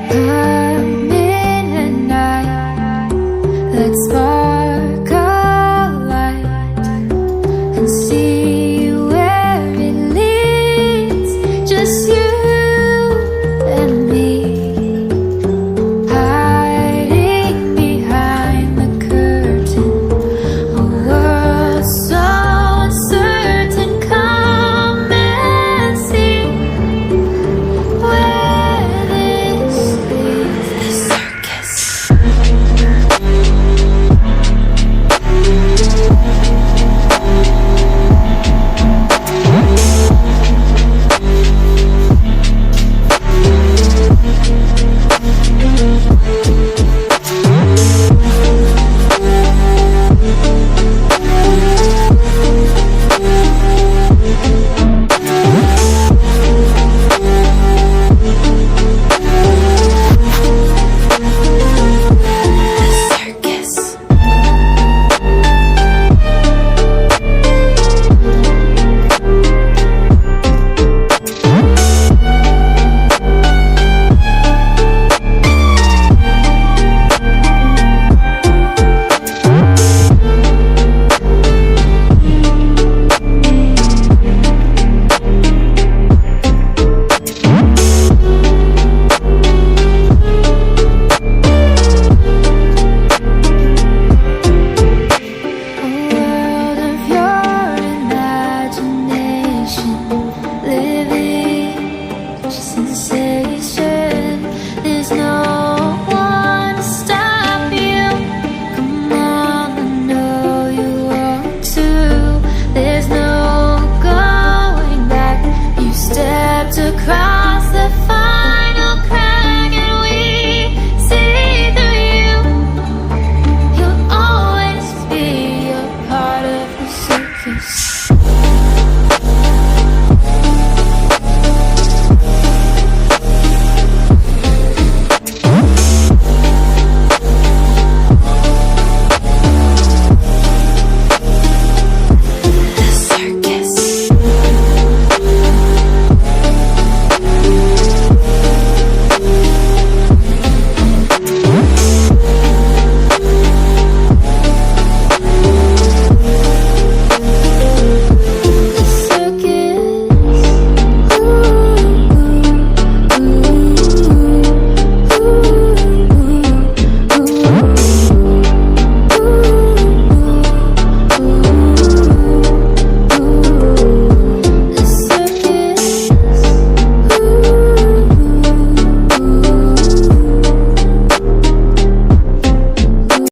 I'm in a night, let's spark a light and see where it leads. Just you and me, hiding behind the curtain, a world so uncertain. Come and see where this leads. The circus. Living just insane.